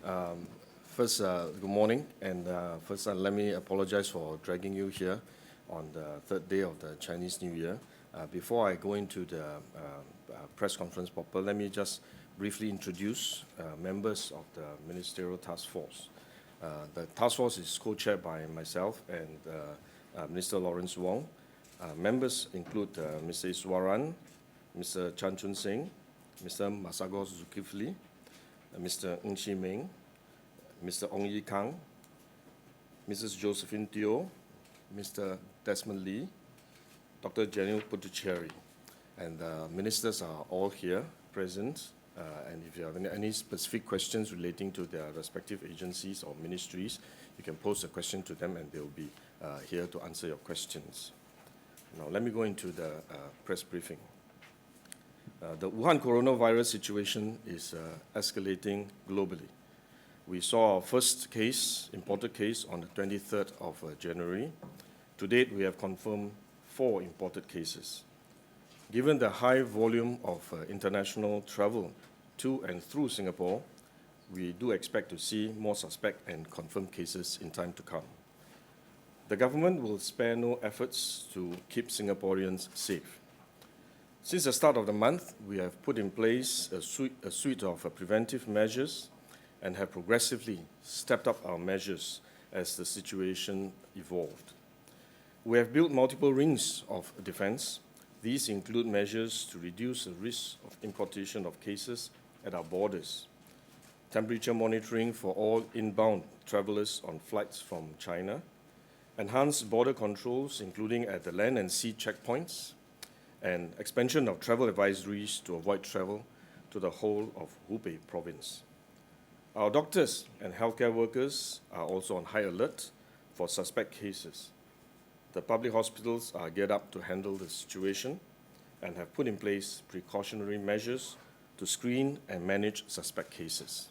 First, good morning, and first let me apologize for dragging you here on the third day of the Chinese New Year. Before I go into the press conference proper, let me just briefly introduce members of the Ministerial Task Force. The task force is co-chaired by myself and Minister Lawrence Wong. Members include Mr. Iswaran, Mr. Chan Chun Sing, Mr. Masagos Zulkifli, Mr. Ng Chi Ming, Mr. Ong Yi Kang, Mrs. Josephine Teo, Mr. Desmond Lee, Dr. Daniel Putticherry. And the ministers are all here present. And if you have any specific questions relating to their respective agencies or ministries, you can pose a question to them and they'll be here to answer your questions. Now, let me go into the press briefing. The Wuhan coronavirus situation is escalating globally. We saw our first case, imported case, on the 23rd of January. To date, we have confirmed 4 imported cases. Given the high volume of international travel to and through Singapore, we do expect to see more suspect and confirmed cases in time to come. The government will spare no efforts to keep Singaporeans safe. Since the start of the month, we have put in place a suite of preventive measures and have progressively stepped up our measures as the situation evolved. We have built multiple rings of defense. These include measures to reduce the risk of importation of cases at our borders, temperature monitoring for all inbound travelers on flights from China, enhanced border controls, including at the land and sea checkpoints, and expansion of travel advisories to avoid travel to the whole of Hubei province. Our doctors and healthcare workers are also on high alert for suspect cases. The public hospitals are geared up to handle the situation and have put in place precautionary measures to screen and manage suspect cases.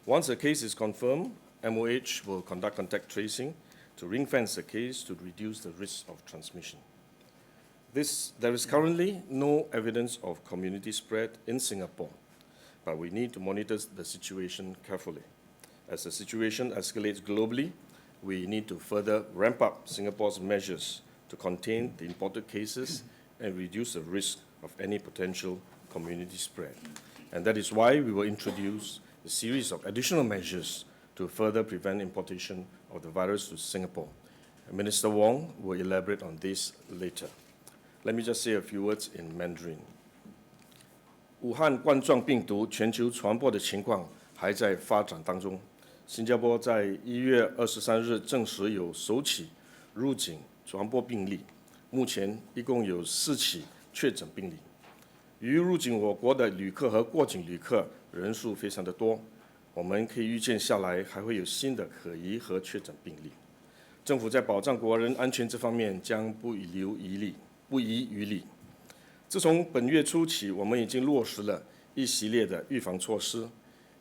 Once a case is confirmed, MOH will conduct contact tracing to ring-fence the case to reduce the risk of transmission. There is currently no evidence of community spread in Singapore, but we need to monitor the situation carefully. As the situation escalates globally, we need to further ramp up Singapore's measures to contain the imported cases and reduce the risk of any potential community spread. And that is why we will introduce a series of additional measures to further prevent importation of the virus to Singapore. And Minister Wong will elaborate on this later. Let me just say a few words in Mandarin. 武汉冠状病毒全球传播的情况还在发展当中。新加坡在1月23日证实有首起入境传播病例，目前一共有4起确诊病例。由于入境我国的旅客和过境旅客人数非常的多，我们可以预见下来还会有新的可疑和确诊病例。政府在保障国人安全这方面将不遗余力。自从本月初起，我们已经落实了一系列的预防措施，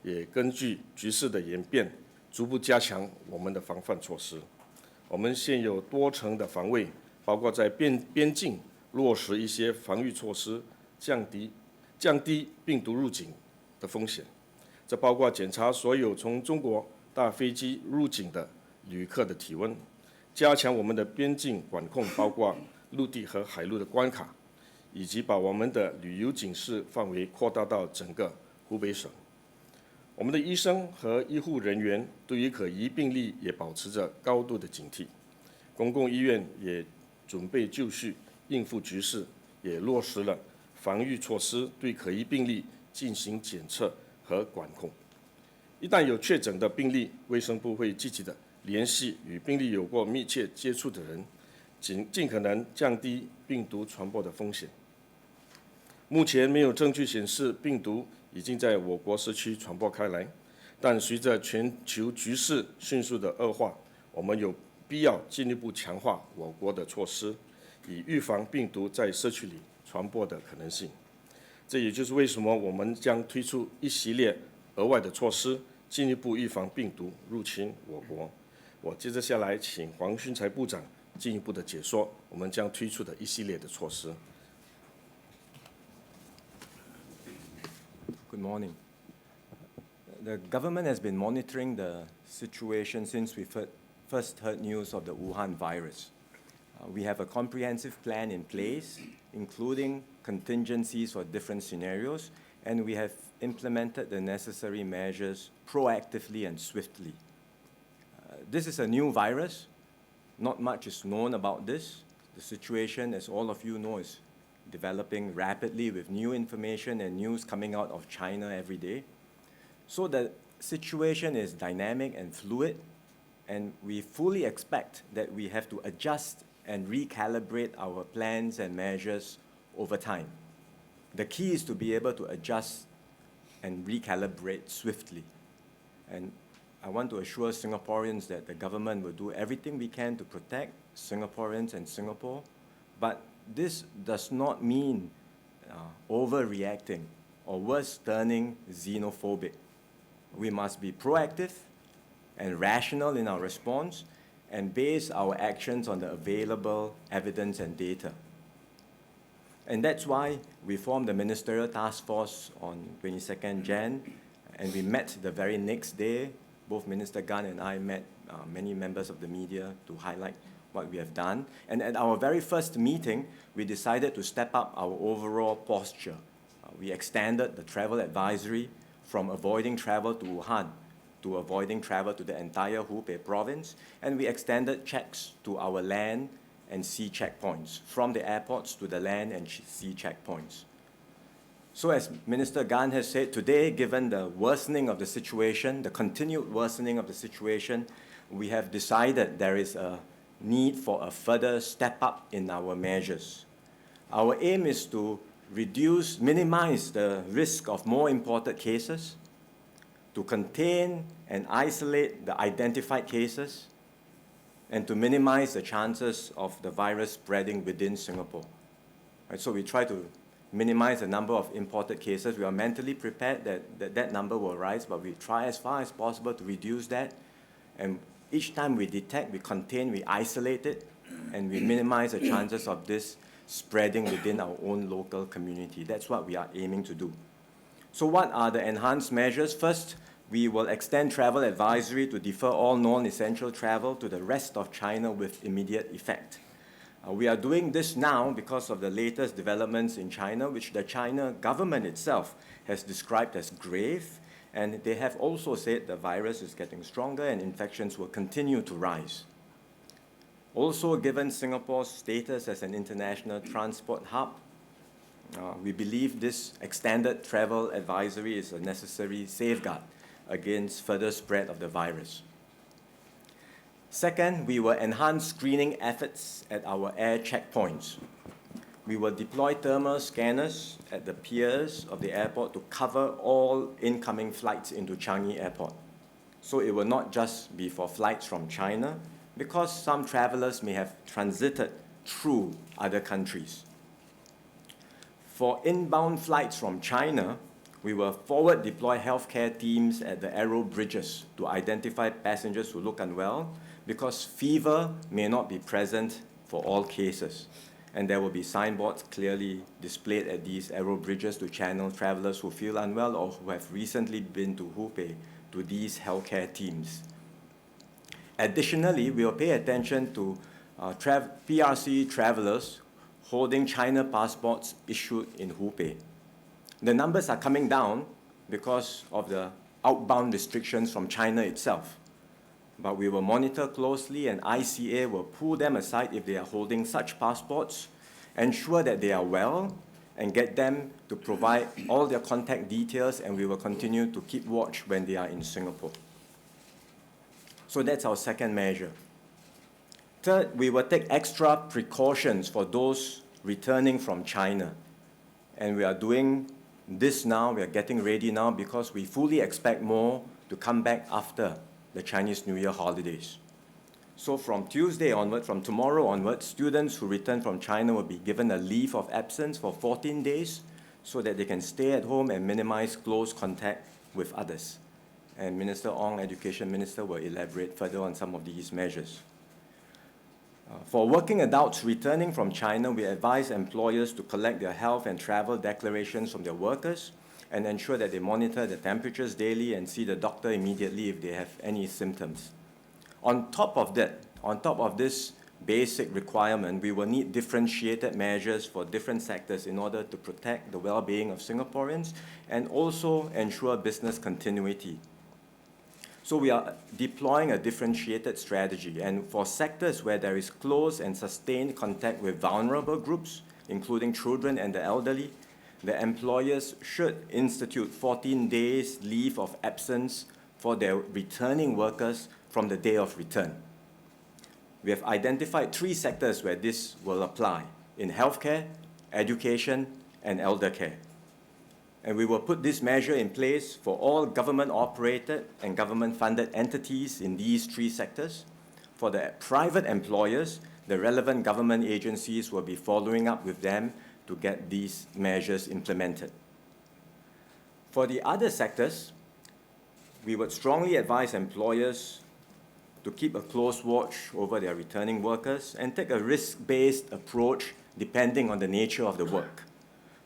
也根据局势的演变，逐步加强我们的防范措施。我们现有多层的防卫，包括在边境落实一些防御措施，降低病毒入境的风险。这包括检查所有从中国搭飞机入境的旅客的体温，加强我们的边境管控，包括陆地和海陆的关卡，以及把我们的旅游警示范围扩大到整个湖北省。我们的医生和医护人员对于可疑病例也保持着高度的警惕。公共医院也准备就绪，应付局势，也落实了防御措施，对可疑病例进行检测和管控。一旦有确诊的病例，卫生部会积极的联系与病例有过密切接触的人，尽可能降低病毒传播的风险。目前没有证据显示病毒已经在我国社区传播开来，但随着全球局势迅速的恶化，我们有必要进一步强化我国的措施，以预防病毒在社区里传播的可能性。这也就是为什么我们将推出一系列额外的措施，进一步预防病毒入侵我国。我接着下来请黄循财部长进一步的解说我们将推出的一系列的措施。Good morning. The government has been monitoring the situation since we first heard news of the Wuhan virus. We have a comprehensive plan in place, including contingencies for different scenarios, and we have implemented the necessary measures proactively and swiftly. This is a new virus. Not much is known about this. The situation, as all of you know, is developing rapidly with new information and news coming out of China every day. So the situation is dynamic and fluid, and we fully expect that we have to adjust and recalibrate our plans and measures over time. The key is to be able to adjust and recalibrate swiftly. And I want to assure Singaporeans that the government will do everything we can to protect Singaporeans and Singapore, but this does not mean overreacting or worse, turning xenophobic. We must be proactive and rational in our response and base our actions on the available evidence and data. And that's why we formed the Ministerial Task Force on 22nd Jan, and we met the very next day. Both Minister Gan and I met many members of the media to highlight what we have done. And at our very first meeting, we decided to step up our overall posture. We extended the travel advisory from avoiding travel to Wuhan to avoiding travel to the entire Hubei province, and we extended checks to our land and sea checkpoints, from the airports to the land and sea checkpoints. So as Minister Gan has said, today, given the worsening of the situation, the continued worsening of the situation, we have decided there is a need for a further step up in our measures. Our aim is to minimize the risk of more imported cases, to contain and isolate the identified cases, and to minimize the chances of the virus spreading within Singapore. Right, so we try to minimize the number of imported cases. We are mentally prepared that number will rise, but we try as far as possible to reduce that. And each time we detect, we contain, we isolate it, and we minimize the chances of this spreading within our own local community. That's what we are aiming to do. So what are the enhanced measures? First, we will extend travel advisory to defer all non-essential travel to the rest of China with immediate effect. We are doing this now because of the latest developments in China, which the China government itself has described as grave, and they have also said the virus is getting stronger and infections will continue to rise. Also, given Singapore's status as an international transport hub, we believe this extended travel advisory is a necessary safeguard against further spread of the virus. Second, we will enhance screening efforts at our air checkpoints. We will deploy thermal scanners at the piers of the airport to cover all incoming flights into Changi Airport. So it will not just be for flights from China, because some travelers may have transited through other countries. For inbound flights from China, we will forward deploy healthcare teams at the aero bridges to identify passengers who look unwell, because fever may not be present for all cases. And there will be signboards clearly displayed at these aero bridges to channel travelers who feel unwell or who have recently been to Hubei to these healthcare teams. Additionally, we will pay attention to PRC travelers holding China passports issued in Hubei. The numbers are coming down because of the outbound restrictions from China itself. But we will monitor closely, and ICA will pull them aside if they are holding such passports, ensure that they are well, and get them to provide all their contact details, and we will continue to keep watch when they are in Singapore. So that's our second measure. Third, we will take extra precautions for those returning from China. And we are doing this now, we are getting ready now, because we fully expect more to come back after the Chinese New Year holidays. So from Tuesday onward, from tomorrow onward, students who return from China will be given a leave of absence for 14 days so that they can stay at home and minimize close contact with others. And Minister Ong, Education Minister, will elaborate further on some of these measures. For working adults returning from China, we advise employers to collect their health and travel declarations from their workers and ensure that they monitor the temperatures daily and see the doctor immediately if they have any symptoms. On top of this basic requirement, we will need differentiated measures for different sectors in order to protect the well-being of Singaporeans and also ensure business continuity. So we are deploying a differentiated strategy, and for sectors where there is close and sustained contact with vulnerable groups, including children and the elderly, the employers should institute 14 days leave of absence for their returning workers from the day of return. We have identified 3 sectors where this will apply: in healthcare, education, and elder care. And we will put this measure in place for all government-operated and government-funded entities in these 3 sectors. For the private employers, the relevant government agencies will be following up with them to get these measures implemented. For the other sectors, we would strongly advise employers to keep a close watch over their returning workers and take a risk-based approach depending on the nature of the work.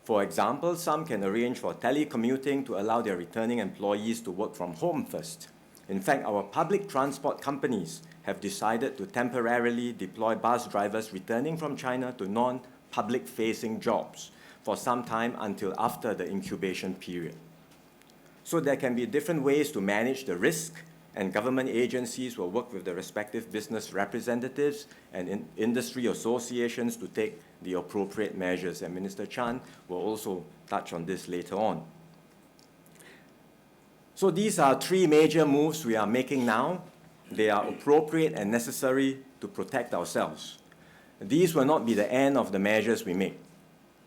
For example, some can arrange for telecommuting to allow their returning employees to work from home first. In fact, our public transport companies have decided to temporarily deploy bus drivers returning from China to non-public facing jobs for some time until after the incubation period. So there can be different ways to manage the risk, and government agencies will work with the respective business representatives and industry associations to take the appropriate measures. And Minister Chan will also touch on this later on. So these are 3 major moves we are making now. They are appropriate and necessary to protect ourselves. These will not be the end of the measures we make.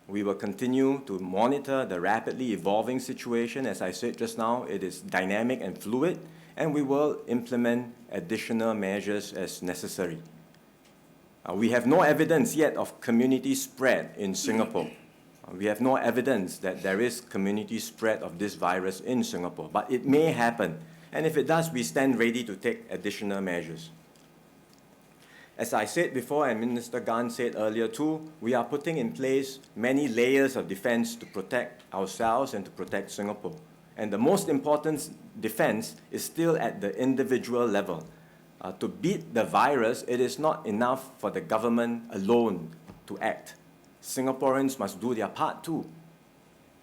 We will continue to monitor the rapidly evolving situation. As I said just now, it is dynamic and fluid, and we will implement additional measures as necessary. We have no evidence yet of community spread in Singapore. We have no evidence that there is community spread of this virus in Singapore, but it may happen. And if it does, we stand ready to take additional measures. As I said before, and Minister Gan said earlier too, we are putting in place many layers of defense to protect ourselves and to protect Singapore. And the most important defense is still at the individual level. To beat the virus, it is not enough for the government alone to act. Singaporeans must do their part too.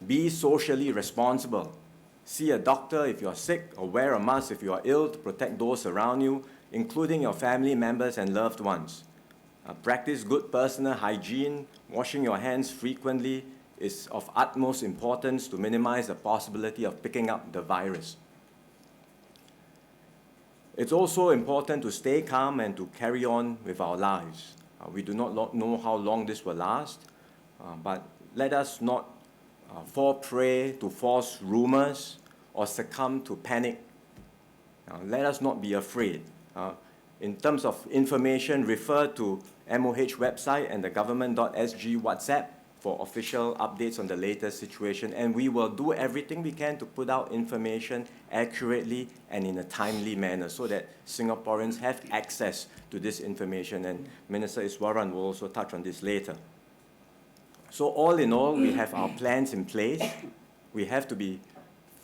Be socially responsible. See a doctor if you are sick, or wear a mask if you are ill to protect those around you, including your family members and loved ones. Practice good personal hygiene. Washing your hands frequently is of utmost importance to minimize the possibility of picking up the virus. It's also important to stay calm and to carry on with our lives. We do not know how long this will last, but let us not fall prey to false rumors or succumb to panic. Let us not be afraid. In terms of information, refer to MOH website and the government.sg WhatsApp for official updates on the latest situation, and we will do everything we can to put out information accurately and in a timely manner so that Singaporeans have access to this information, and Minister Iswaran will also touch on this later. So all in all, we have our plans in place. We have to be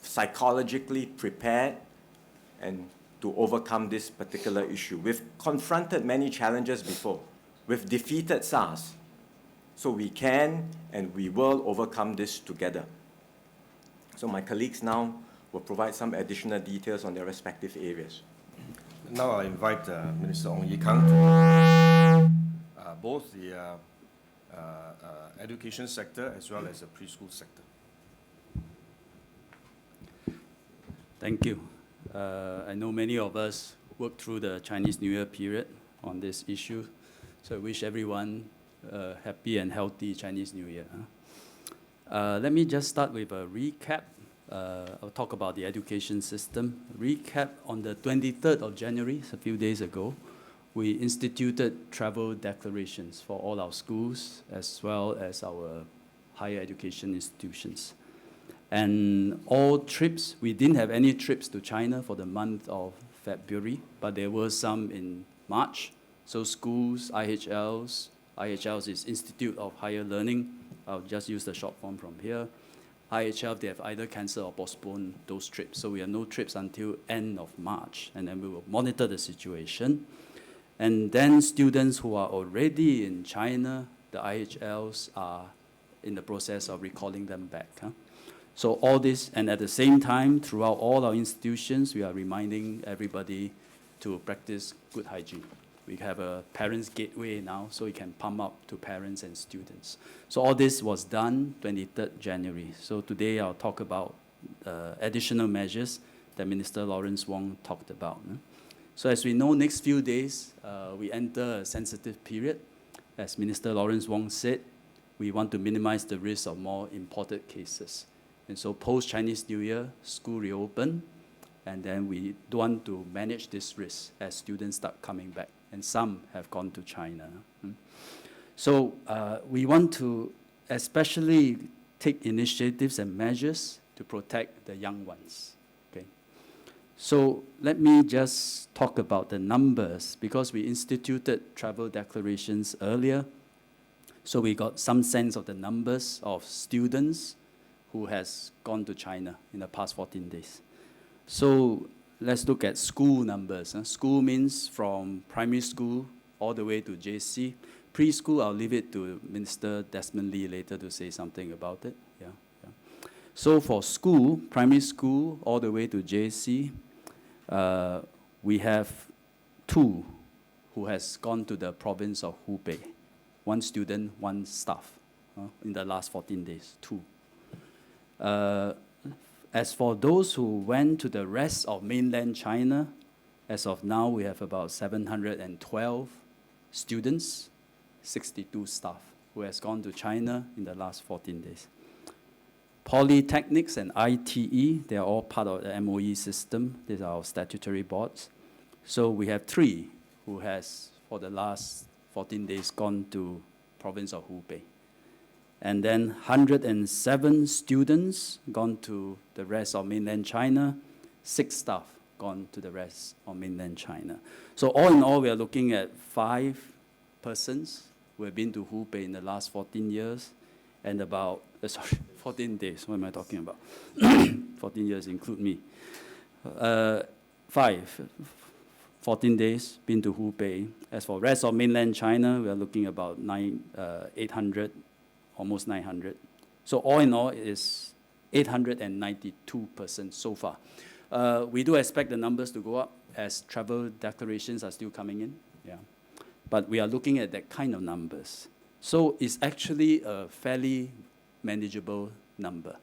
psychologically prepared and to overcome this particular issue. We've confronted many challenges before. We've defeated SARS. So we can and we will overcome this together. So my colleagues now will provide some additional details on their respective areas. Now I invite Minister Ong Ye Kung to both the education sector as well as the preschool sector. Thank you. I know many of us worked through the Chinese New Year period on this issue, so I wish everyone happy and healthy Chinese New Year. Let me just start with a recap. I'll talk about the education system. Recap: on the 23rd of January, a few days ago, we instituted travel declarations for all our schools as well as our higher education institutions. And all trips, we didn't have any trips to China for the month of February, but there were some in March. So schools, IHLs is Institute of Higher Learning. I'll just use the short form from here. IHL, they have either cancelled or postponed those trips. So we have no trips until end of March, and then we will monitor the situation. And then students who are already in China, the IHLs are in the process of recalling them back. So all this, and at the same time, throughout all our institutions, we are reminding everybody to practice good hygiene. We have a parents' gateway now, so we can pump up to parents and students. So all this was done 23rd January. So today I'll talk about additional measures that Minister Lawrence Wong talked about. So as we know, next few days, we enter a sensitive period. As Minister Lawrence Wong said, we want to minimize the risk of more imported cases. And so post-Chinese New Year, school reopen, and then we want to manage this risk as students start coming back. And some have gone to China. So we want to especially take initiatives and measures to protect the young ones. Okay. So let me just talk about the numbers, because we instituted travel declarations earlier. So we got some sense of the numbers of students who has gone to China in the past 14 days. So let's look at school numbers. School means from primary school all the way to JC. Preschool, I'll leave it to Minister Desmond Lee later to say something about it. Yeah. So for school, primary school all the way to JC, we have 2 who has gone to the province of Hubei. 1 student, 1 staff in the last 14 days, 2. As for those who went to the rest of mainland China, as of now, we have about 712 students, 62 staff who has gone to China in the last 14 days. Polytechnics and ITE, they are all part of the MOE system. These are our statutory boards. So we have 3 who has, for the last 14 days, gone to province of Hubei. And then 107 students gone to the rest of mainland China, 6 staff gone to the rest of mainland China. So all in all, we are looking at 5 persons who have been to Hubei in the last 14 years, and about, 14 days, what am I talking about? 14 years include me. 14 days, been to Hubei. As for rest of mainland China, we are looking about 800, almost 900. So all in all, it is 892 persons so far. We do expect the numbers to go up as travel declarations are still coming in. Yeah. But we are looking at that kind of numbers. So it's actually a fairly manageable number.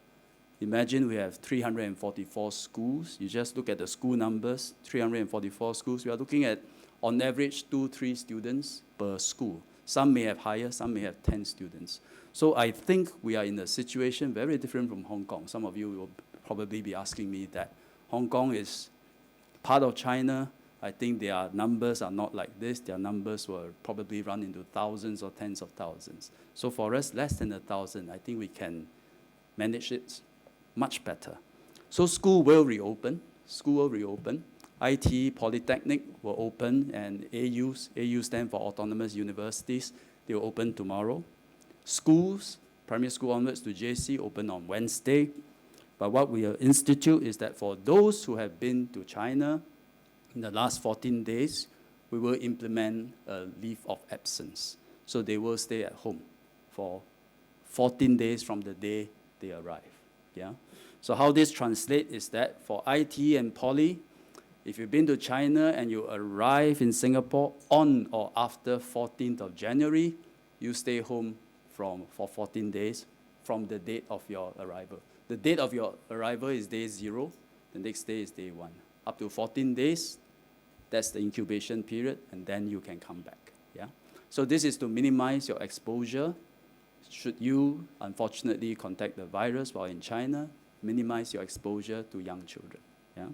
Imagine we have 344 schools. You just look at the school numbers, 344 schools. We are looking at, on average, 2-3 students per school. Some may have higher, some may have 10 students. So I think we are in a situation very different from Hong Kong. Some of you will probably be asking me that. Hong Kong is part of China. I think their numbers are not like this. Their numbers will probably run into thousands or tens of thousands. So for us, less than 1,000, I think we can manage it much better. So school will reopen. School will reopen. IT, Polytechnic will open, and AU stand for Autonomous Universities, they will open tomorrow. Schools, primary school onwards to JC, open on Wednesday. But what we will institute is that for those who have been to China in the last 14 days, we will implement a leave of absence. So they will stay at home for 14 days from the day they arrive. Yeah? So how this translates is that for IT and Poly, if you've been to China and you arrive in Singapore on or after 14th of January, you stay home for 14 days from the date of your arrival. The date of your arrival is day 0. The next day is day 1. Up to 14 days, that's the incubation period, and then you can come back. Yeah? So this is to minimize your exposure. Should you, unfortunately, contact the virus while in China, minimize your exposure to young children. Yeah?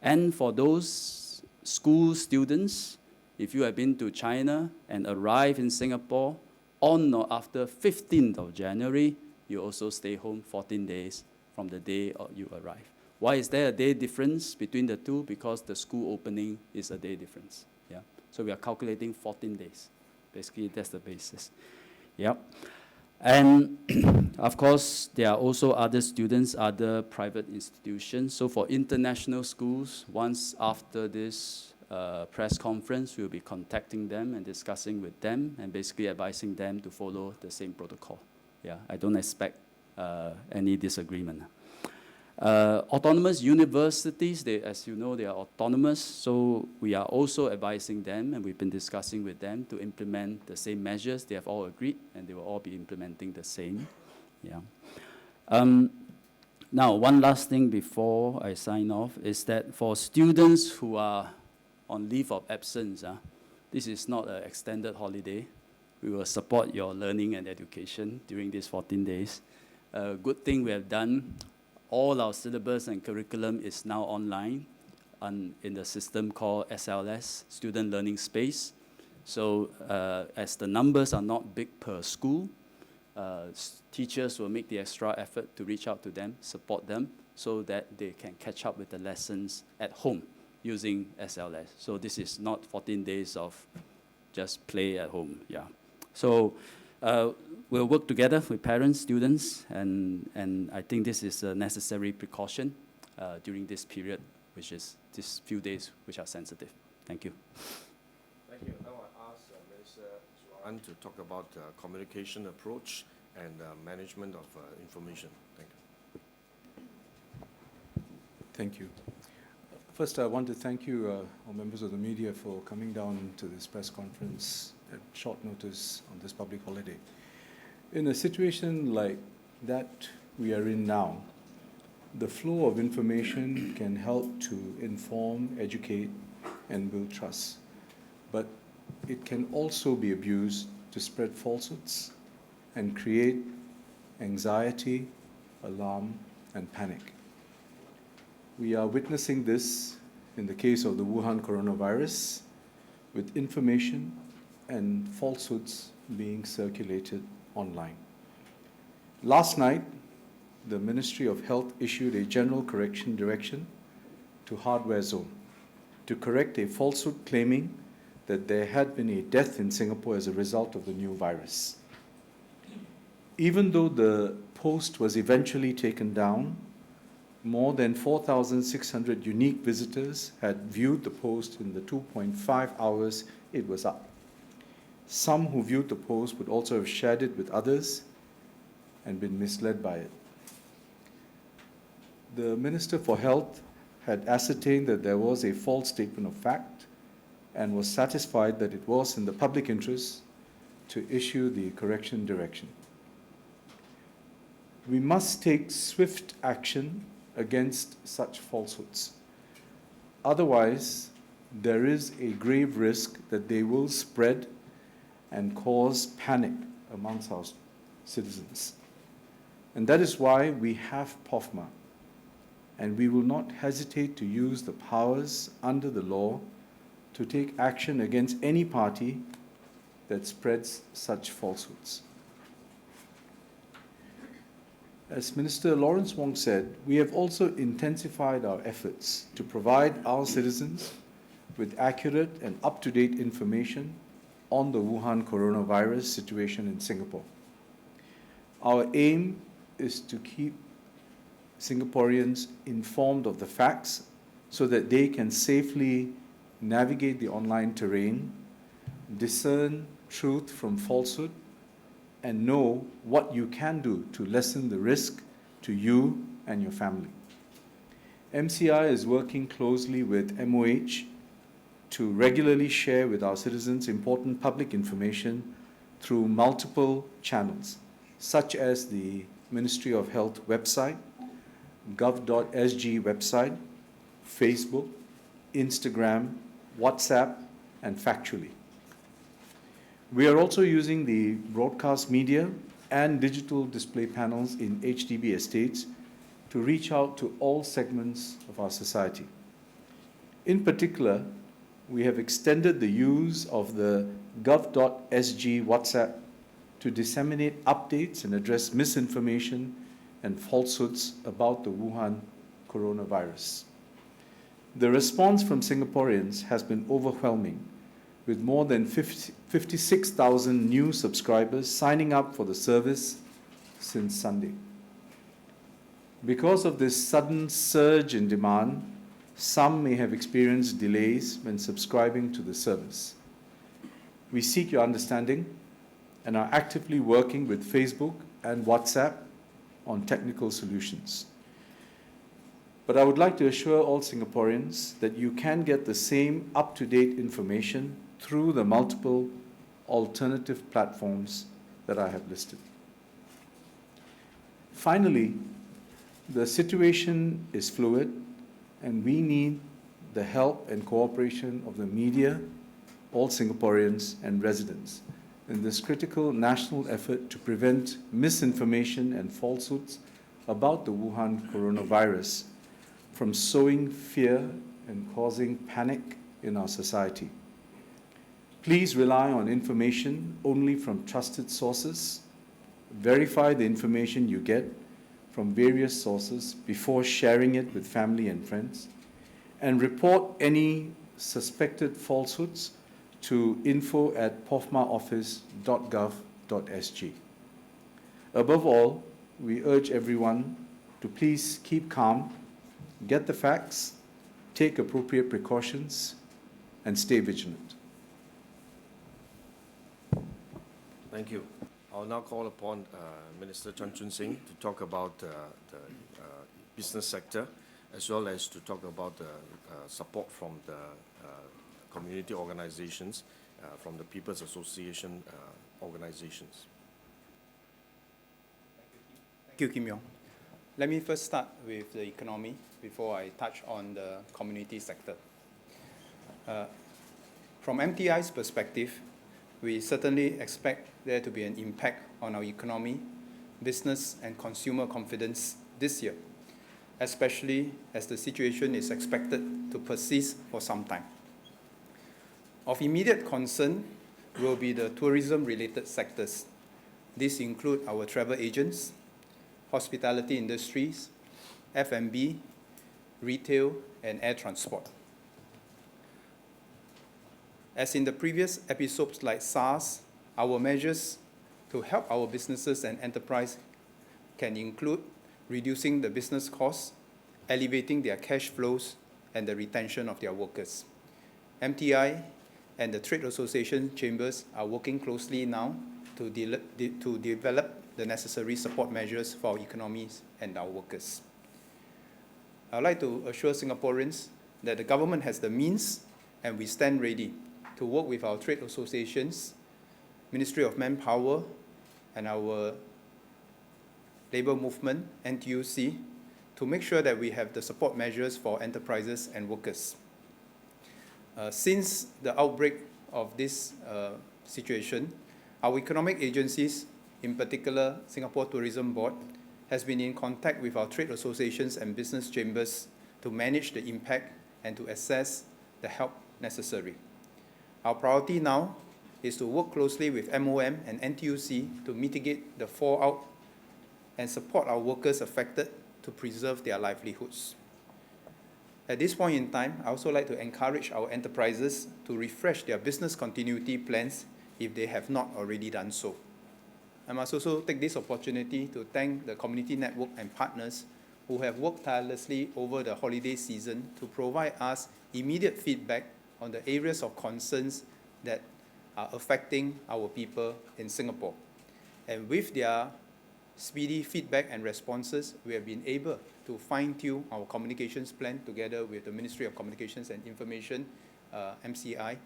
And for those school students, if you have been to China and arrive in Singapore on or after 15th of January, you also stay home 14 days from the day you arrive. Why is there a day difference between the two? Because the school opening is a day difference. Yeah? So we are calculating 14 days. Basically, that's the basis. Yep. And of course, there are also other students, other private institutions. So for international schools, once after this press conference, we'll be contacting them and discussing with them and basically advising them to follow the same protocol. Yeah, I don't expect any disagreement. Autonomous universities, as you know, they are autonomous, so we are also advising them, and we've been discussing with them to implement the same measures. They have all agreed, and they will all be implementing the same. Yeah. Now, one last thing before I sign off is that for students who are on leave of absence, this is not an extended holiday. We will support your learning and education during these 14 days. Good thing we have done, all our syllabus and curriculum is now online in the system called SLS, Student Learning Space. So as the numbers are not big per school, teachers will make the extra effort to reach out to them, support them, so that they can catch up with the lessons at home using SLS. So this is not 14 days of just play at home, yeah. So we'll work together with parents, students, and I think this is a necessary precaution during this period, which is these few days which are sensitive. Thank you. Thank you. Now I ask Minister Zuan to talk about communication approach and management of information. Thank you. Thank you. First, I want to thank you, all members of the media, for coming down to this press conference at short notice on this public holiday. In a situation like that we are in now, the flow of information can help to inform, educate, and build trust. But it can also be abused to spread falsehoods and create anxiety, alarm, and panic. We are witnessing this in the case of the Wuhan coronavirus, with information and falsehoods being circulated online. Last night, the Ministry of Health issued a general correction direction to Hardware Zone to correct a falsehood claiming that there had been a death in Singapore as a result of the new virus. Even though the post was eventually taken down, more than 4,600 unique visitors had viewed the post in the 2.5 hours it was up. Some who viewed the post would also have shared it with others and been misled by it. The Minister for Health had ascertained that there was a false statement of fact and was satisfied that it was in the public interest to issue the correction direction. We must take swift action against such falsehoods. Otherwise, there is a grave risk that they will spread and cause panic amongst our citizens. And that is why we have POFMA, and we will not hesitate to use the powers under the law to take action against any party that spreads such falsehoods. As Minister Lawrence Wong said, we have also intensified our efforts to provide our citizens with accurate and up-to-date information on the Wuhan coronavirus situation in Singapore. Our aim is to keep Singaporeans informed of the facts so that they can safely navigate the online terrain, discern truth from falsehood, and know what you can do to lessen the risk to you and your family. MCI is working closely with MOH to regularly share with our citizens important public information through multiple channels, such as the Ministry of Health website, gov.sg website, Facebook, Instagram, WhatsApp, and Factually. We are also using the broadcast media and digital display panels in HDB estates to reach out to all segments of our society. In particular, we have extended the use of the gov.sg WhatsApp to disseminate updates and address misinformation and falsehoods about the Wuhan coronavirus. The response from Singaporeans has been overwhelming, with more than 56,000 new subscribers signing up for the service since Sunday. Because of this sudden surge in demand, some may have experienced delays when subscribing to the service. We seek your understanding and are actively working with Facebook and WhatsApp on technical solutions. But I would like to assure all Singaporeans that you can get the same up-to-date information through the multiple alternative platforms that I have listed. Finally, the situation is fluid, and we need the help and cooperation of the media, all Singaporeans and residents in this critical national effort to prevent misinformation and falsehoods about the Wuhan coronavirus from sowing fear and causing panic in our society. Please rely on information only from trusted sources. Verify the information you get from various sources before sharing it with family and friends, and report any suspected falsehoods to info@pofmaoffice.gov.sg. Above all, we urge everyone to please keep calm, get the facts, take appropriate precautions, and stay vigilant. Thank you. I'll now call upon Minister Chan Chun Sing to talk about the business sector, as well as to talk about the support from the community organizations, from the People's Association organizations. Thank you, Kim Yong. Let me first start with the economy before I touch on the community sector. From MTI's perspective, we certainly expect there to be an impact on our economy, business, and consumer confidence this year, especially as the situation is expected to persist for some time. Of immediate concern will be the tourism-related sectors. These include our travel agents, hospitality industries, F&B, retail, and air transport. As in the previous episodes like SARS, our measures to help our businesses and enterprise can include reducing the business costs, elevating their cash flows, and the retention of their workers. MTI and the trade association chambers are working closely now to develop the necessary support measures for our economies and our workers. I'd like to assure Singaporeans that the government has the means, and we stand ready to work with our trade associations, Ministry of Manpower, and our labor movement, NTUC, to make sure that we have the support measures for enterprises and workers. Since the outbreak of this situation, our economic agencies, in particular Singapore Tourism Board, has been in contact with our trade associations and business chambers to manage the impact and to assess the help necessary. Our priority now is to work closely with MOM and NTUC to mitigate the fallout and support our workers affected to preserve their livelihoods. At this point in time, I also like to encourage our enterprises to refresh their business continuity plans if they have not already done so. I must also take this opportunity to thank the community network and partners who have worked tirelessly over the holiday season to provide us immediate feedback on the areas of concerns that are affecting our people in Singapore. And with their speedy feedback and responses, we have been able to fine-tune our communications plan together with the Ministry of Communications and Information, MCI,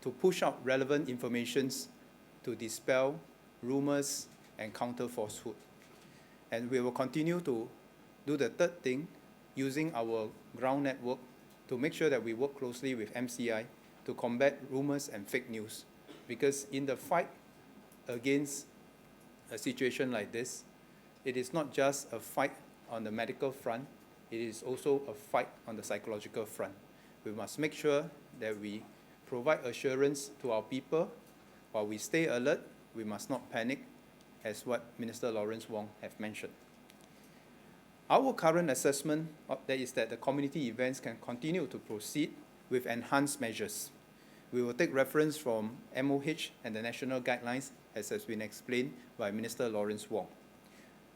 to push out relevant informations to dispel rumors and counter falsehood. And we will continue to do the third thing, using our ground network to make sure that we work closely with MCI to combat rumors and fake news. Because in the fight against a situation like this, it is not just a fight on the medical front, it is also a fight on the psychological front. We must make sure that we provide assurance to our people. While we stay alert, we must not panic, as what Minister Lawrence Wong have mentioned. Our current assessment is that the community events can continue to proceed with enhanced measures. We will take reference from MOH and the national guidelines, as has been explained by Minister Lawrence Wong.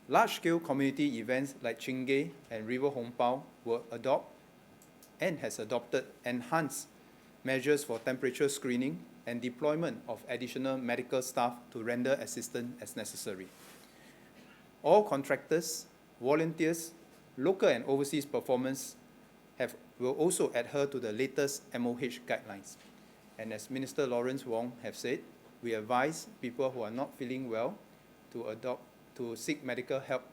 Large-scale community events like Chingay and River Hongpao will adopt and has adopted enhanced measures for temperature screening and deployment of additional medical staff to render assistance as necessary. All contractors, volunteers, local and overseas performers will also adhere to the latest MOH guidelines. And as Minister Lawrence Wong have said, we advise people who are not feeling well to seek medical help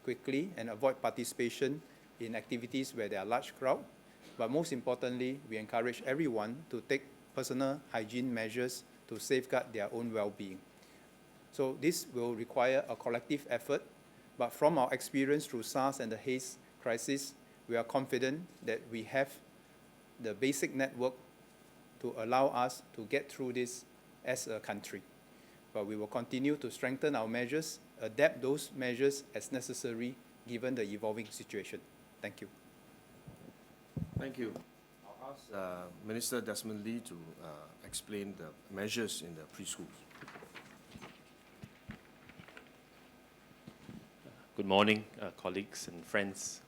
quickly and avoid participation in activities where there are large crowds. But most importantly, we encourage everyone to take personal hygiene measures to safeguard their own well-being. So this will require a collective effort, but from our experience through SARS and the haze crisis, we are confident that we have the basic network to allow us to get through this as a country. But we will continue to strengthen our measures, adapt those measures as necessary given the evolving situation. Thank you. Thank you. I'll ask Minister Desmond Lee to explain the measures in the preschools. Good morning, colleagues and friends.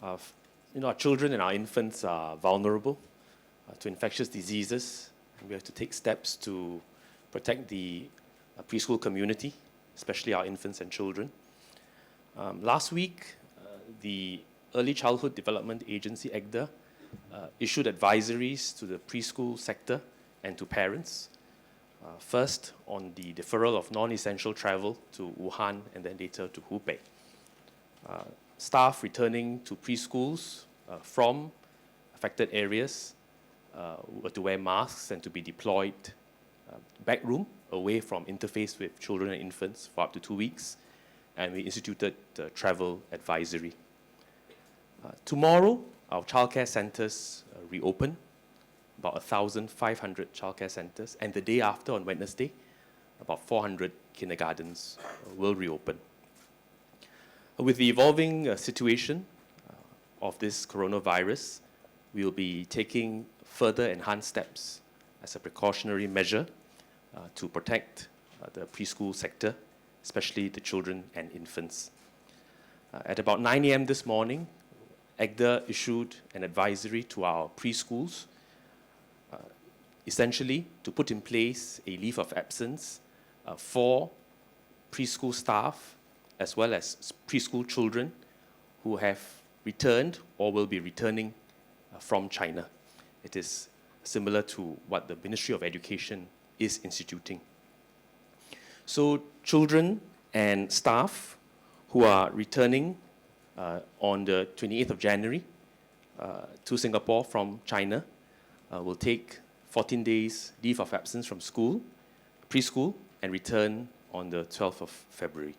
Our children and our infants are vulnerable to infectious diseases, and we have to take steps to protect the preschool community, especially our infants and children. Last week, the Early Childhood Development Agency, EGDA, issued advisories to the preschool sector and to parents. First, on the deferral of non-essential travel to Wuhan and then later to Hubei. Staff returning to preschools from affected areas were to wear masks and to be deployed back room away from interface with children and infants for up to 2 weeks, and we instituted the travel advisory. Tomorrow, our childcare centres reopen, about 1,500 childcare centres, and the day after, on Wednesday, about 400 kindergartens will reopen. With the evolving situation of this coronavirus, we will be taking further enhanced steps as a precautionary measure to protect the preschool sector, especially the children and infants. At about 9 a.m. this morning, EGDA issued an advisory to our preschools, essentially to put in place a leave of absence for preschool staff as well as preschool children who have returned or will be returning from China. It is similar to what the Ministry of Education is instituting. So children and staff who are returning on the 28th of January to Singapore from China will take 14 days leave of absence from school, preschool, and return on the 12th of February.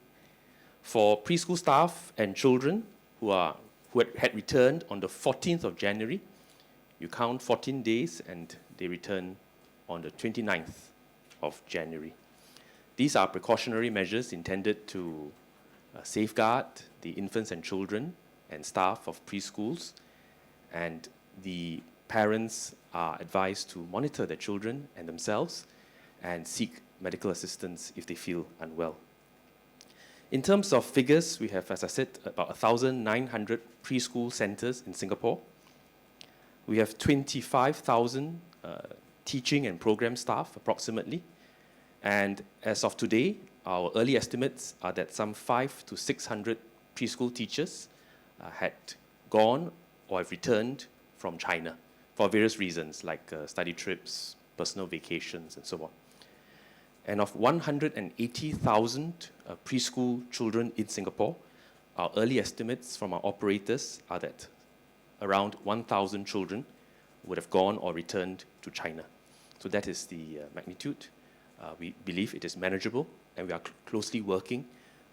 For preschool staff and children who had returned on the 14th of January, you count 14 days and they return on the 29th of January. These are precautionary measures intended to safeguard the infants and children and staff of preschools, and the parents are advised to monitor their children and themselves and seek medical assistance if they feel unwell. In terms of figures, we have, as I said, about 1,900 preschool centres in Singapore. We have 25,000 teaching and program staff, approximately. And as of today, our early estimates are that some 500 to 600 preschool teachers had gone or have returned from China for various reasons, like study trips, personal vacations, and so on. And of 180,000 preschool children in Singapore, our early estimates from our operators are that around 1,000 children would have gone or returned to China. So that is the magnitude. We believe it is manageable, and we are closely working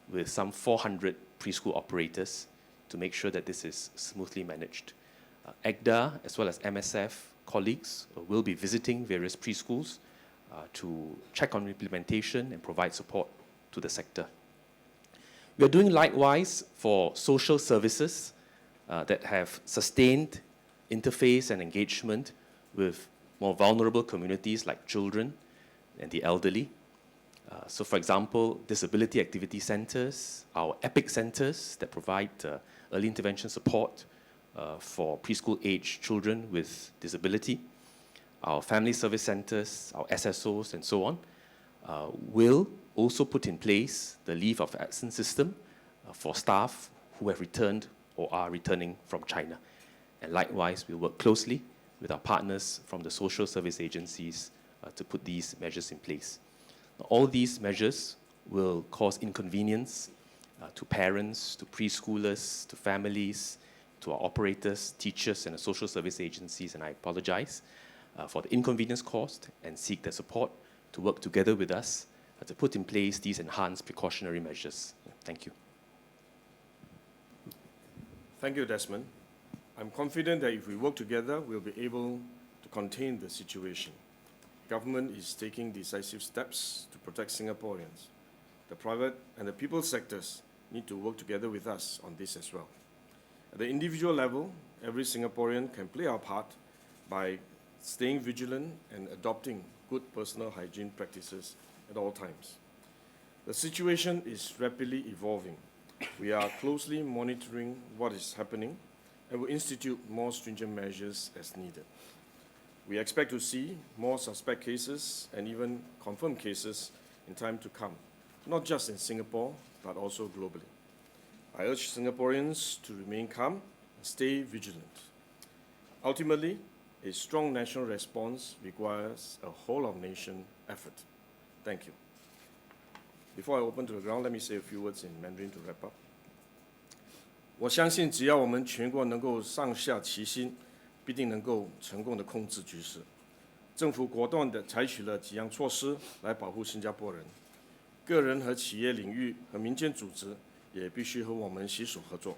with some 400 preschool operators to make sure that this is smoothly managed. EGDA, as well as MSF colleagues, will be visiting various preschools to check on implementation and provide support to the sector. We are doing likewise for social services that have sustained interface and engagement with more vulnerable communities like children and the elderly. So for example, disability activity centers, our EPIC centers that provide early intervention support for preschool age children with disability, our family service centers, our SSOs and so on, will also put in place the leave of absence system for staff who have returned or are returning from China. And likewise, we work closely with our partners from the social service agencies to put these measures in place. Now, all these measures will cause inconvenience to parents, to preschoolers, to families, to our operators, teachers, and the social service agencies, and I apologize for the inconvenience caused and seek their support to work together with us to put in place these enhanced precautionary measures. Thank you. Thank you, Desmond. I'm confident that if we work together, we'll be able to contain the situation. Government is taking decisive steps to protect Singaporeans. The private and the people sectors need to work together with us on this as well. At the individual level, every Singaporean can play our part by staying vigilant and adopting good personal hygiene practices at all times. The situation is rapidly evolving. We are closely monitoring what is happening and will institute more stringent measures as needed. We expect to see more suspect cases and even confirmed cases in time to come, not just in Singapore, but also globally. I urge Singaporeans to remain calm and stay vigilant. Ultimately, a strong national response requires a whole-of-nation effort. Thank you. Before I open to the ground, let me say a few words in Mandarin to wrap up. 我相信，只要我们全国能够上下齐心，必定能够成功地控制局势。政府果断地采取了几样措施来保护新加坡人，个人和企业领域和民间组织也必须和我们携手合作。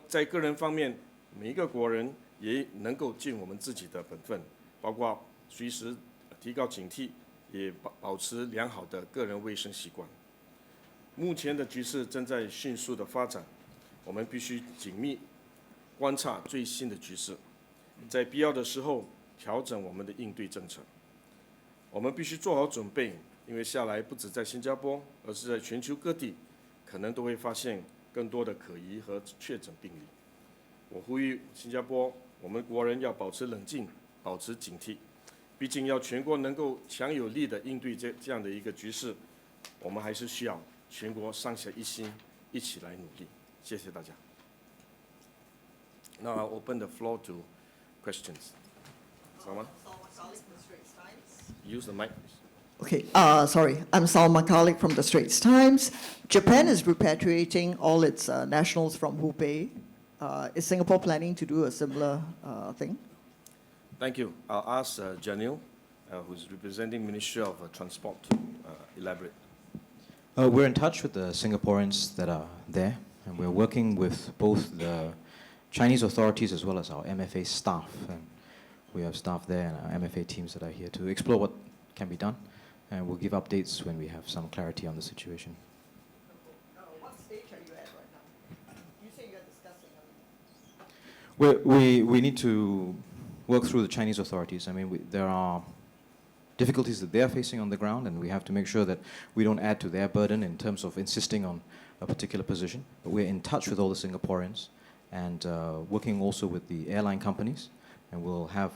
在个人方面，每一个国人也能够尽我们自己的本分，包括随时提高警惕，也保持良好的个人卫生习惯。目前的局势正在迅速的发展，我们必须紧密观察最新的局势，在必要的时候调整我们的应对政策。我们必须做好准备，因为下来不止在新加坡，而是在全球各地，可能都会发现更多的可疑和确诊病例。我呼吁新加坡，我们国人要保持冷静，保持警惕。毕竟要全国能够强有力的应对这样的一个局势，我们还是需要全国上下一心，一起来努力。谢谢大家。Now I'll open the floor to questions. Salma? Use the mic, please. Okay, sorry. I'm Salma Khalid from the Straits Times. Japan is repatriating all its nationals from Hubei. Is Singapore planning to do a similar thing? Thank you. I'll ask Janil, who's representing Ministry of Transport, to elaborate. We're in touch with the Singaporeans that are there, and we're working with both the Chinese authorities as well as our MFA staff. And we have staff there and our MFA teams that are here to explore what can be done, and we'll give updates when we have some clarity on the situation. What stage are you at right now? You say you're discussing. We need to work through the Chinese authorities. I mean, there are difficulties that they are facing on the ground, and we have to make sure that we don't add to their burden in terms of insisting on a particular position. But we're in touch with all the Singaporeans and working also with the airline companies, and we'll have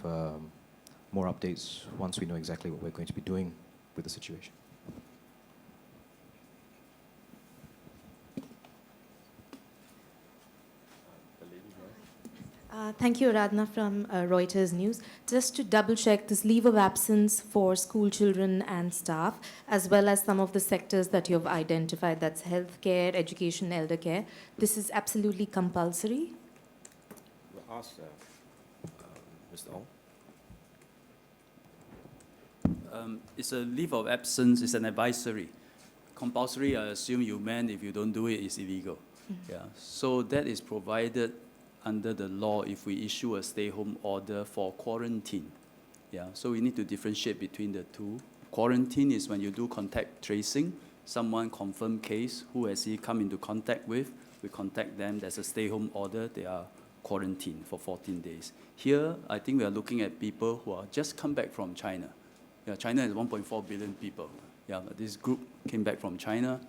more updates once we know exactly what we're going to be doing with the situation. Thank you, Radna from Reuters News. Just to double check, this leave of absence for school children and staff, as well as some of the sectors that you've identified, that's healthcare, education, elder care, this is absolutely compulsory? We'll ask Mr. Ong. It's a leave of absence, it's an advisory. Compulsory, I assume you meant if you don't do it, it's illegal. Mm-hmm. Yeah. So that is provided under the law if we issue a stay-home order for quarantine. Yeah, so we need to differentiate between the two. Quarantine is when you do contact tracing, someone confirmed case, who has he come into contact with, we contact them, there's a stay-home order, they are quarantine for 14 days. Here, I think we are looking at people who are just come back from China. Yeah, China is 1.4 billion people. Yeah, but this group came back from China.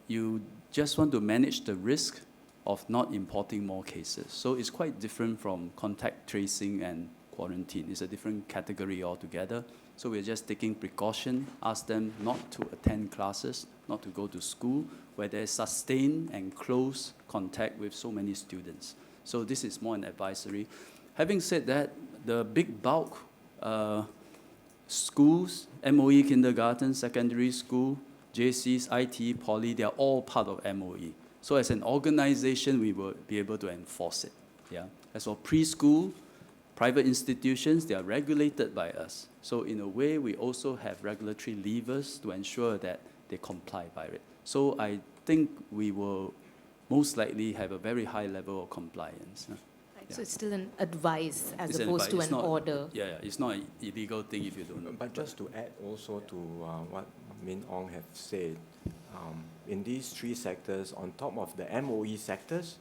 You just want to manage the risk of not importing more cases. So it's quite different from contact tracing and quarantine. It's a different category altogether. So we're just taking precaution, ask them not to attend classes, not to go to school, where there's sustained and close contact with so many students. So this is more an advisory. Having said that, the big bulk schools, MOE kindergarten, secondary school, JCs, IT, poly, they are all part of MOE. So as an organization, we will be able to enforce it. Yeah. As for preschool, private institutions, they are regulated by us. So in a way, we also have regulatory levers to ensure that they comply by it. So I think we will most likely have a very high level of compliance. Right, so it's still an advice as It's opposed to it's an not, order. Yeah, it's not an illegal thing if you don't. But just to add also to what Min Ong have said, in these three sectors, on top of the MOE sectors,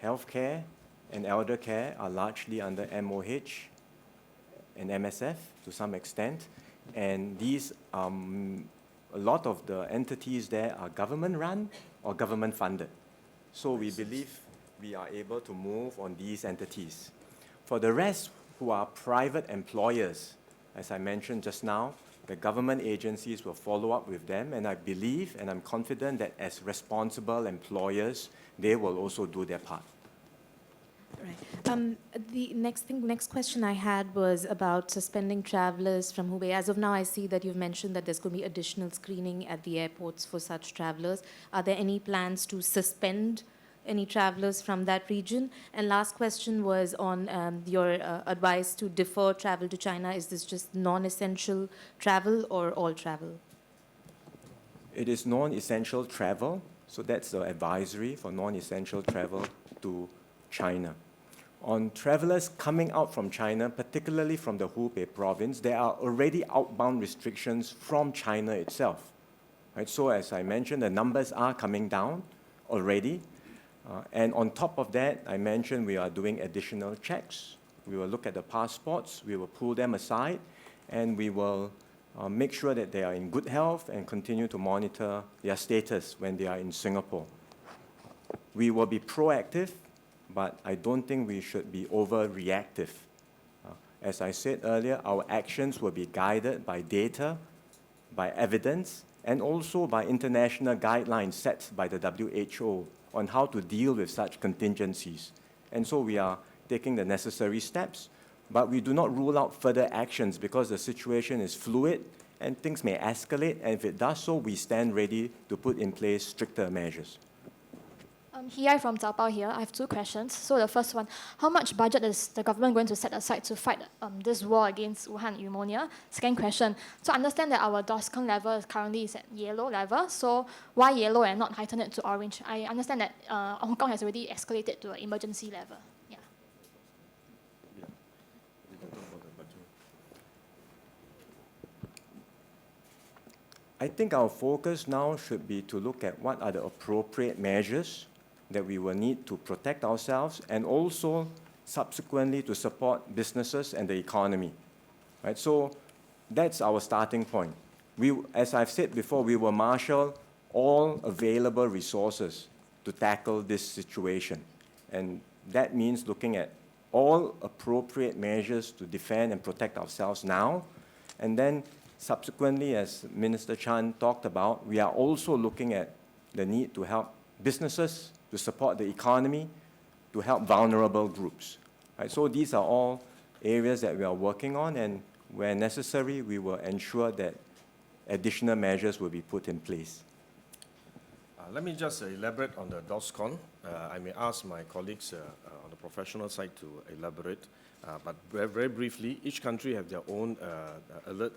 healthcare and elder care are largely under MOH and MSF to some extent. And these, a lot of the entities there are government-run or government-funded. So we believe we are able to move on these entities. For the rest who are private employers, as I mentioned just now, the government agencies will follow up with them, and I believe and I'm confident that as responsible employers, they will also do their part. Right. The next question I had was about suspending travelers from Hubei. As of now, I see that you've mentioned that there's going to be additional screening at the airports for such travelers. Are there any plans to suspend any travelers from that region? And last question was on your advice to defer travel to China. Is this just non-essential travel or all travel? It is non-essential travel, so that's the advisory for non-essential travel to China. On travelers coming out from China, particularly from the Hubei province, there are already outbound restrictions from China itself. Right? So as I mentioned, the numbers are coming down already. And on top of that, I mentioned we are doing additional checks. We will look at the passports, we will pull them aside, and we will make sure that they are in good health and continue to monitor their status when they are in Singapore. We will be proactive, but I don't think we should be overreactive. As I said earlier, our actions will be guided by data, by evidence, and also by international guidelines set by the WHO on how to deal with such contingencies. And so we are taking the necessary steps, but we do not rule out further actions because the situation is fluid and things may escalate, and if it does so, we stand ready to put in place stricter measures. Hiai from Zaobao here. I have two questions. So the first one, how much budget is the government going to set aside to fight this war against Wuhan pneumonia? Second question, so I understand that our DORSCON level is currently at yellow level, so why yellow and not heighten it to orange? I understand that Hong Kong has already escalated to an emergency level. Yeah. I think our focus now should be to look at what are the appropriate measures that we will need to protect ourselves and also subsequently to support businesses and the economy. Right? So that's our starting point. As I've said before, we will marshal all available resources to tackle this situation. And that means looking at all appropriate measures to defend and protect ourselves now. And then subsequently, as Minister Chan talked about, we are also looking at the need to help businesses, to support the economy, to help vulnerable groups. Right? So these are all areas that we are working on, and where necessary, we will ensure that additional measures will be put in place. Let me just elaborate on the DORSCON. I may ask my colleagues on the professional side to elaborate, but very briefly, each country have their own alert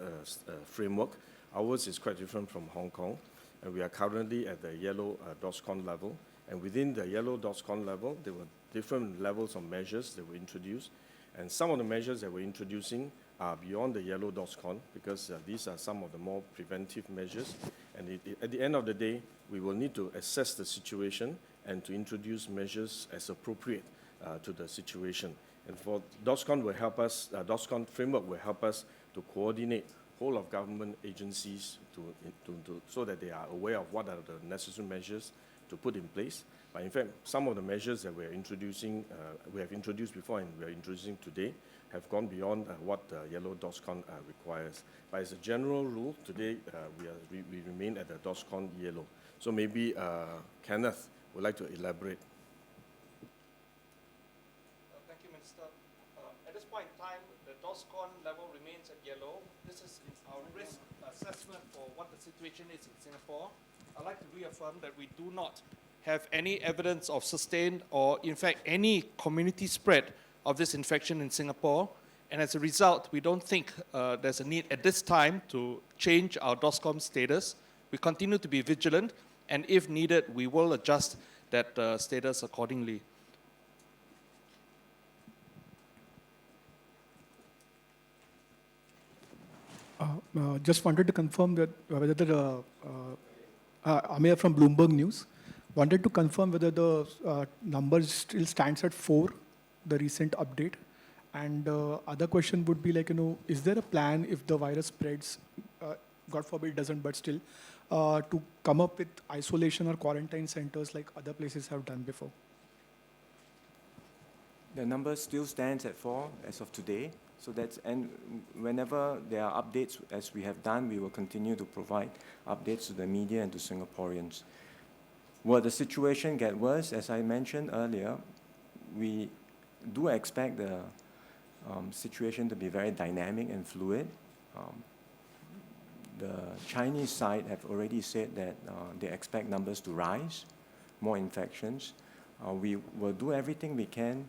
framework. Ours is quite different from Hong Kong, and we are currently at the yellow DORSCON level. And within the yellow DORSCON level, there were different levels of measures that were introduced. And some of the measures that we're introducing are beyond the yellow DORSCON because these are some of the more preventive measures. And at the end of the day, we will need to assess the situation and to introduce measures as appropriate. to the situation. And for DOSCON will help us, DOSCON framework will help us to coordinate whole of government agencies so that they are aware of what are the necessary measures to put in place. But in fact, some of the measures that we're introducing, we have introduced before and we're introducing today, have gone beyond what the yellow DOSCON requires. But as a general rule, today we remain at the DOSCON yellow. So maybe Kenneth would like to elaborate. Thank you, Minister. At this point in time, the DOSCON level remains at yellow. This is our risk assessment for what the situation is in Singapore. I'd like to reaffirm that we do not have any evidence of sustained or, in fact, any community spread of this infection in Singapore. And as a result, we don't think there's a need at this time to change our DOSCON status. We continue to be vigilant, and if needed, we will adjust that status accordingly. Just wanted to confirm that whether the Amir from Bloomberg News wanted to confirm whether the numbers still stands at 4, the recent update. And other question would be like, is there a plan if the virus spreads, God forbid it doesn't, but still, to come up with isolation or quarantine centers like other places have done before? The number still stands at 4 as of today. So that's, and whenever there are updates, as we have done, we will continue to provide updates to the media and to Singaporeans. Will the situation get worse? As I mentioned earlier, we do expect the situation to be very dynamic and fluid. The Chinese side have already said that they expect numbers to rise, more infections. We will do everything we can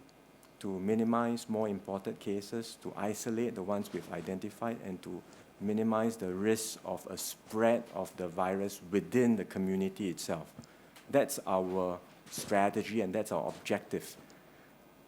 to minimize more imported cases, to isolate the ones we've identified, and to minimize the risk of a spread of the virus within the community itself. That's our strategy and that's our objective.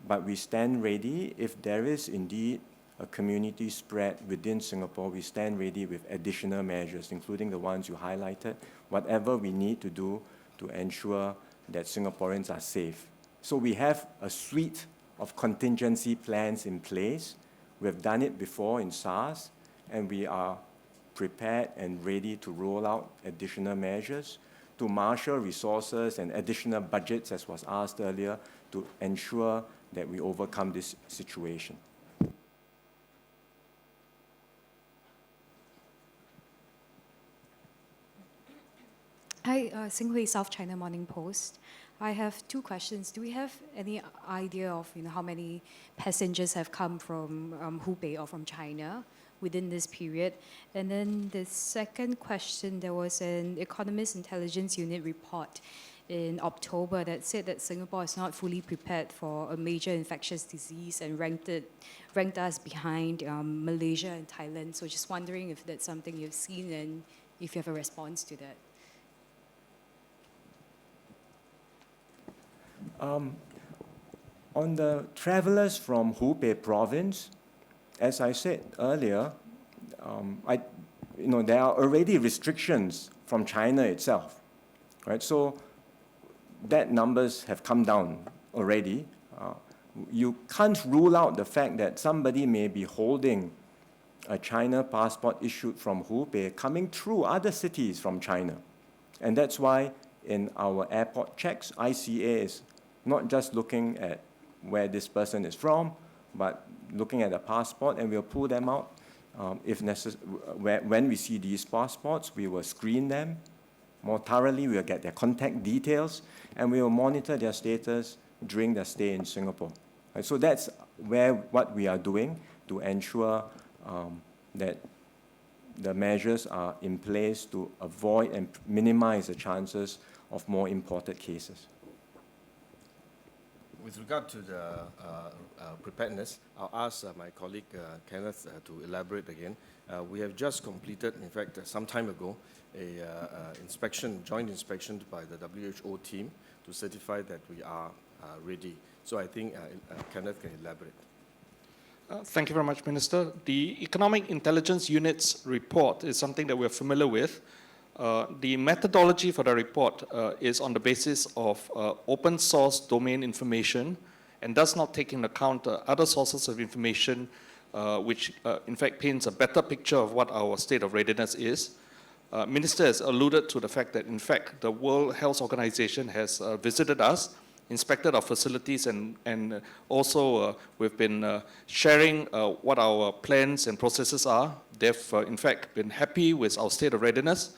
But we stand ready if there is indeed a community spread within Singapore. We stand ready with additional measures, including the ones you highlighted, whatever we need to do to ensure that Singaporeans are safe. So we have a suite of contingency plans in place. We've done it before in SARS, and we are prepared and ready to roll out additional measures, to marshal resources and additional budgets, as was asked earlier, to ensure that we overcome this situation. Hi, Xinghui, South China Morning Post. I have 2 questions. Do we have any idea of how many passengers have come from Hubei or from China within this period? And then the second question, there was an Economist Intelligence Unit report in October that said that Singapore is not fully prepared for a major infectious disease and ranked us behind Malaysia and Thailand. So just wondering if that's something you've seen and if you have a response to that. On the travelers from Hubei province, as I said earlier, there are already restrictions from China itself, right? So that numbers have come down already. You can't rule out the fact that somebody may be holding a China passport issued from Hubei coming through other cities from China. And that's why in our airport checks, ICA is not just looking at where this person is from, but looking at the passport, and we'll pull them out. If necessary, when we see these passports, we will screen them more thoroughly, we'll get their contact details, and we will monitor their status during their stay in Singapore. Right, so that's what we are doing to ensure that the measures are in place to avoid and minimize the chances of more imported cases. With regard to the preparedness, I'll ask my colleague Kenneth to elaborate again. We have just completed, in fact, some time ago, a joint inspection by the WHO team to certify that we are ready. So I think Kenneth can elaborate. Thank you very much, Minister. The Economic Intelligence Unit's report is something that we're familiar with. The methodology for the report is on the basis of open source domain information and does not take into account other sources of information which in fact paints a better picture of what our state of readiness is. Minister has alluded to the fact that in fact the World Health Organization has visited us, inspected our facilities, and also we've been sharing what our plans and processes are. They've in fact been happy with our state of readiness,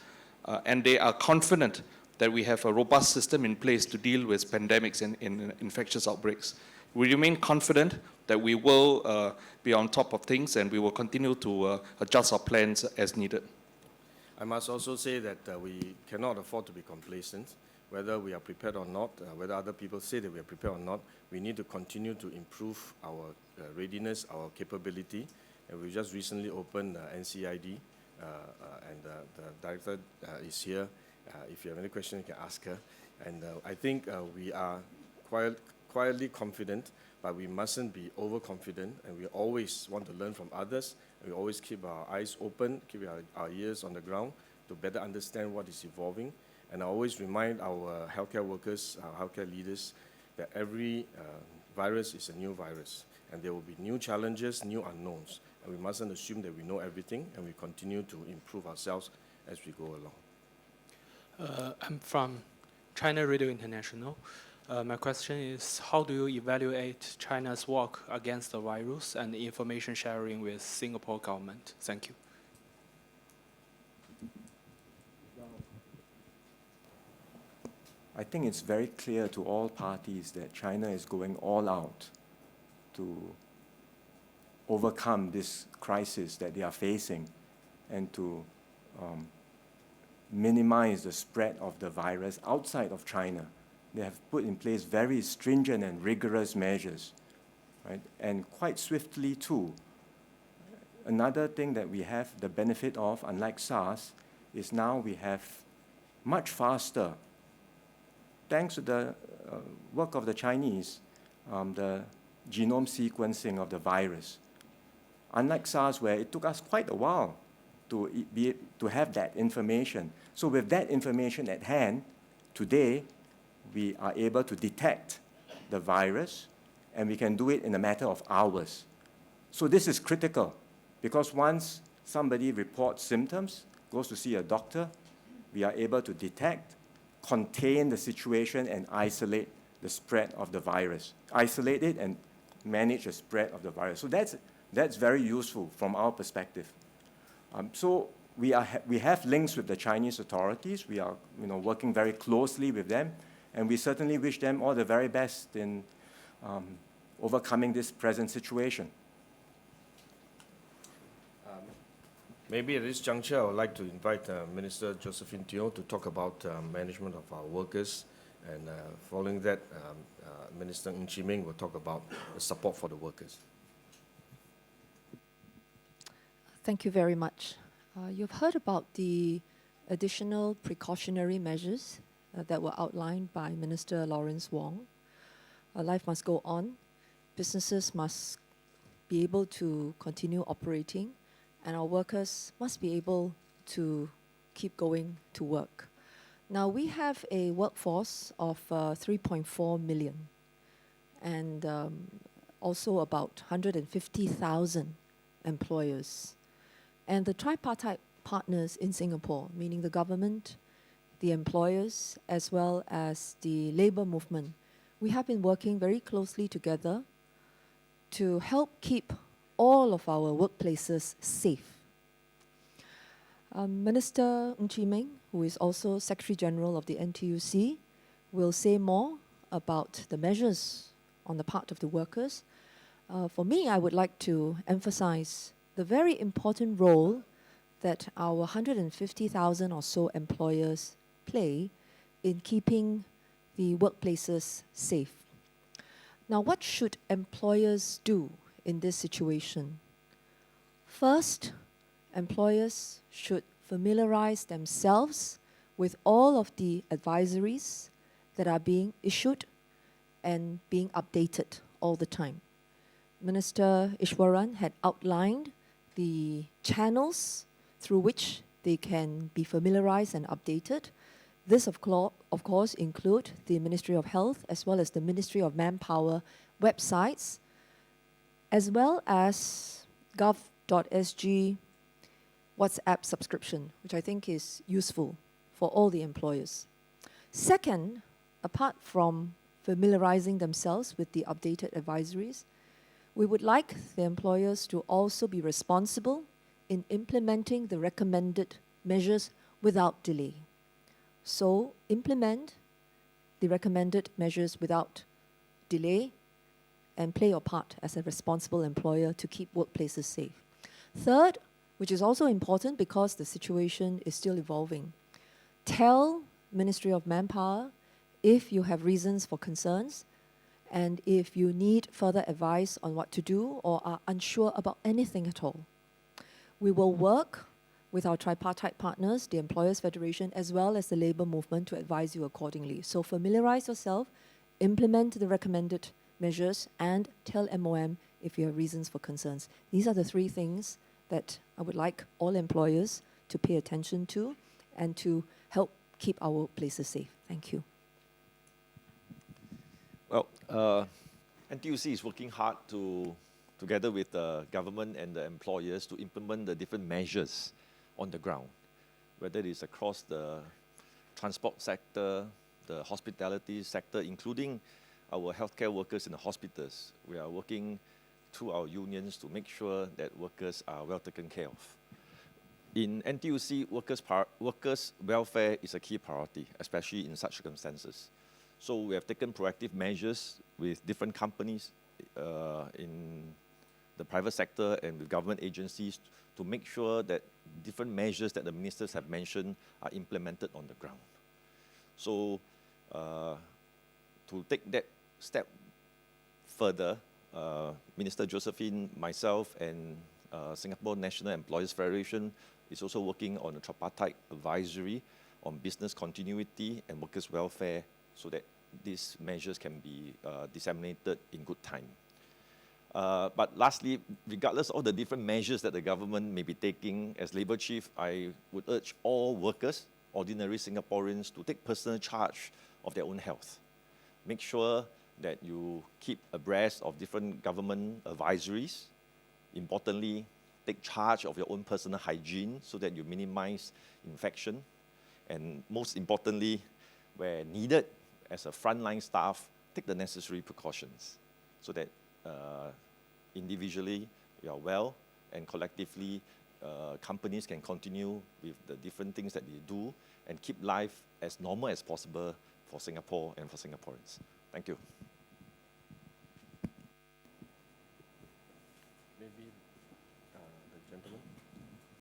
and they are confident that we have a robust system in place to deal with pandemics and infectious outbreaks. We remain confident that we will be on top of things, and we will continue to adjust our plans as needed. I must also say that we cannot afford to be complacent. Whether we are prepared or not, whether other people say that we are prepared or not, we need to continue to improve our readiness, our capability. And we just recently opened NCID, and the director is here. If you have any questions, you can ask her. And I think we are quietly confident, but we mustn't be overconfident, and we always want to learn from others, and we always keep our eyes open, keep our ears on the ground to better understand what is evolving. And I always remind our healthcare workers, our healthcare leaders, that every virus is a new virus, and there will be new challenges, new unknowns, and we mustn't assume that we know everything, and we continue to improve ourselves as we go along. I'm from China Radio International. My question is, how do you evaluate China's work against the virus and information sharing with Singapore government? Thank you. I think it's very clear to all parties that China is going all out to overcome this crisis that they are facing and to minimize the spread of the virus outside of China. They have put in place very stringent and rigorous measures, right? And quite swiftly too. Another thing that we have the benefit of, unlike SARS, is now we have much faster, thanks to the work of the Chinese, the genome sequencing of the virus. Unlike SARS, where it took us quite a while to have that information. So with that information at hand, today, we are able to detect the virus, and we can do it in a matter of hours. So this is critical, because once somebody reports symptoms, goes to see a doctor, we are able to detect, contain the situation, and isolate the spread of the virus. Isolate it and manage the spread of the virus. So that's very useful from our perspective. So we have links with the Chinese authorities. We are working very closely with them, and we certainly wish them all the very best in overcoming this present situation. Maybe at this juncture, I would like to invite Minister Josephine Teo to talk about management of our workers, and following that, Minister Ng Chee Meng will talk about the support for the workers. Thank you very much. You've heard about the additional precautionary measures that were outlined by Minister Lawrence Wong. Life must go on. Businesses must be able to continue operating, and our workers must be able to keep going to work. Now, we have a workforce of 3.4 million, and also about 150,000 employers. And the tripartite partners in Singapore, meaning the government, the employers, as well as the labor movement, we have been working very closely together to help keep all of our workplaces safe. Minister Ng Chee Meng, who is also Secretary General of the NTUC, will say more about the measures on the part of the workers. For me, I would like to emphasize the very important role that our 150,000 or so employers play in keeping the workplaces safe. Now, what should employers do in this situation? First, employers should familiarize themselves with all of the advisories that are being issued and being updated all the time. Minister Ishwaran had outlined the channels through which they can be familiarized and updated. This, of course, include the Ministry of Health as well as the Ministry of Manpower, websites, as well as gov.sg WhatsApp subscription, which I think is useful for all the employers. Second, apart from familiarizing themselves with the updated advisories, we would like the employers to also be responsible in implementing the recommended measures without delay. So implement the recommended measures without delay and play your part as a responsible employer to keep workplaces safe. Third, which is also important because the situation is still evolving, tell Ministry of Manpower if you have reasons for concerns and if you need further advice on what to do or are unsure about anything at all. We will work with our tripartite partners, the Employers Federation, as well as the labour movement to advise you accordingly. So familiarize yourself, implement the recommended measures, and tell MOM if you have reasons for concerns. These are the three things that I would like all employers to pay attention to and to help keep our workplaces safe. Thank you. Well, NTUC is working hard together with the government and the employers to implement the different measures on the ground, whether it is across the transport sector, the hospitality sector, including our healthcare workers in the hospitals. We are working through our unions to make sure that workers are well taken care of. In NTUC, workers' welfare is a key priority, especially in such circumstances. So we have taken proactive measures with different companies in the private sector and with government agencies to make sure that different measures that the ministers have mentioned are implemented on the ground. So to take that step further, Minister Josephine, myself, and Singapore National Employers Federation is also working on a tripartite advisory on business continuity and workers' welfare so that these measures can be disseminated in good time. But lastly, regardless of the different measures that the government may be taking, as Labour Chief, I would urge all workers, ordinary Singaporeans, to take personal charge of their own health. Make sure that you keep abreast of different government advisories. Importantly, take charge of your own personal hygiene so that you minimize infection. And most importantly, where needed, as a frontline staff, take the necessary precautions so that individually you are well and collectively companies can continue with the different things that they do and keep life as normal as possible for Singapore and for Singaporeans. Thank you.